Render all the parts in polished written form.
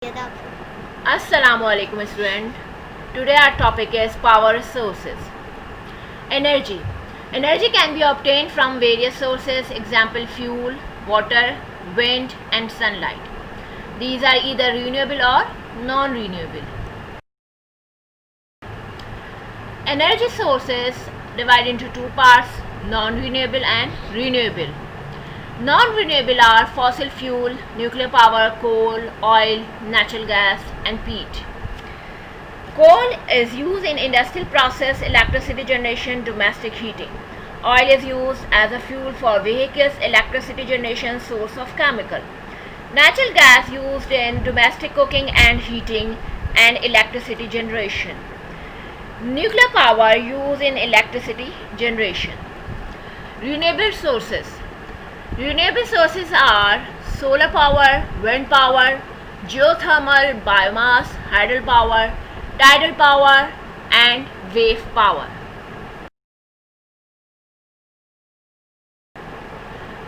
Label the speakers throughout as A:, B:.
A: Assalamu alaikum student. Today our topic is power sources. Energy. Energy can be obtained from various sources, example fuel, water, wind and sunlight. These are either renewable or non-renewable. Energy sources divide into two parts, non-renewable and renewable. Non-renewable are fossil fuel, nuclear power, coal, oil, natural gas and peat. Coal is used in industrial process, electricity generation, domestic heating. Oil is used as a fuel for vehicles, electricity generation, source of chemical. Natural gas used in domestic cooking and heating and electricity generation. Nuclear power used in electricity generation. Renewable sources. Renewable sources are solar power, wind power, geothermal, biomass, hydel power, tidal power and wave power.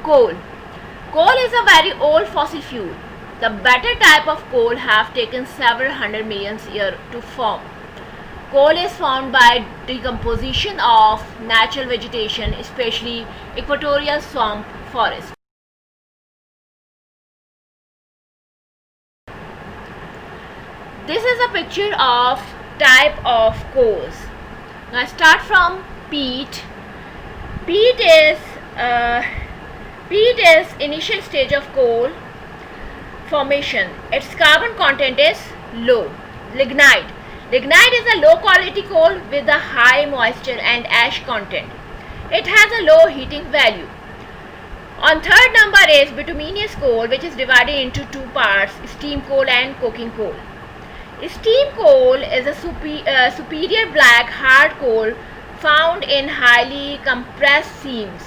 A: Coal. Coal is a very old fossil fuel. The better type of coal have taken several hundred million years to form. Coal is formed by decomposition of natural vegetation, especially equatorial swamp forest. This is a picture of type of coals. Now I start from peat. Peat is initial stage of coal formation. Its carbon content is low. Lignite. Lignite is a low quality coal with a high moisture and ash content. It has a low heating value. On third number is bituminous coal, which is divided into two parts, steam coal and coking coal. Steam coal is a superior black hard coal found in highly compressed seams.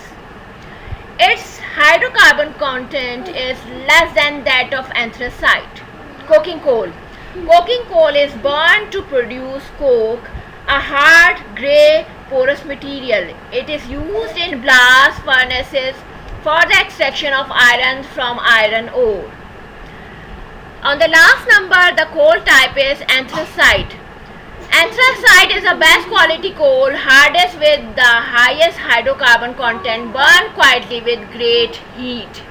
A: Its hydrocarbon content is less than that of anthracite. Coking coal. Coking coal is burned to produce coke, a hard, grey, porous material. It is used in blast furnaces for the extraction of iron from iron ore. On the last number, the coal type is anthracite. Anthracite is the best quality coal, hardest with the highest hydrocarbon content, burned quietly with great heat.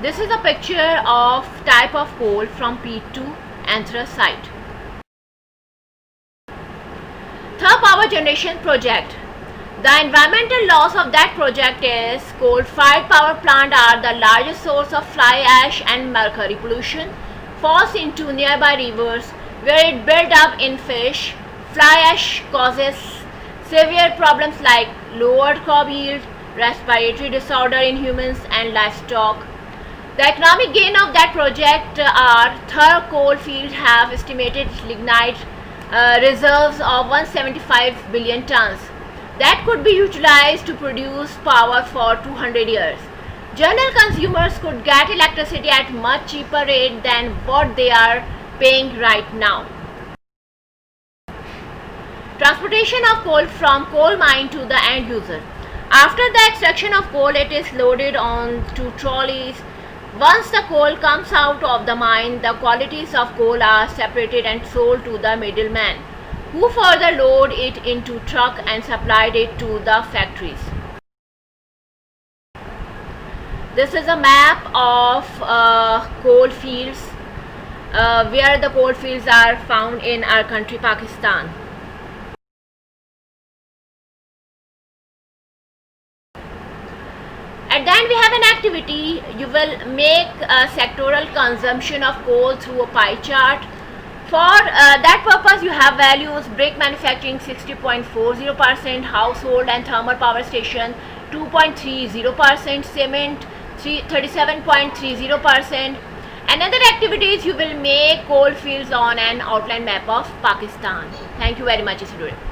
A: This is a picture of type of coal from peat to anthracite. Third power generation project. The environmental loss of that project is coal-fired power plant are the largest source of fly ash and mercury pollution, falls into nearby rivers where it builds up in fish. Fly ash causes severe problems like lowered crop yield, respiratory disorder in humans and livestock. The economic gain of that project are Thar coal fields have estimated lignite reserves of 175 billion tons that could be utilized to produce power for 200 years. General consumers could get electricity at much cheaper rate than what they are paying right now. Transportation of coal from coal mine to the end user. After the extraction of coal, it is loaded onto trolleys. Once the coal comes out of the mine, the quantities of coal are separated and sold to the middleman, who further load it into truck and supplied it to the factories. This is a map of coal fields where the coal fields are found in our country Pakistan. At the end we have an activity. You will make a sectoral consumption of coal through a pie chart. For that purpose you have values: brick manufacturing 60.40%, household and thermal power station 2.30%, cement 37.30%. Another activity is you will make coal fields on an outline map of Pakistan. Thank you very much, students.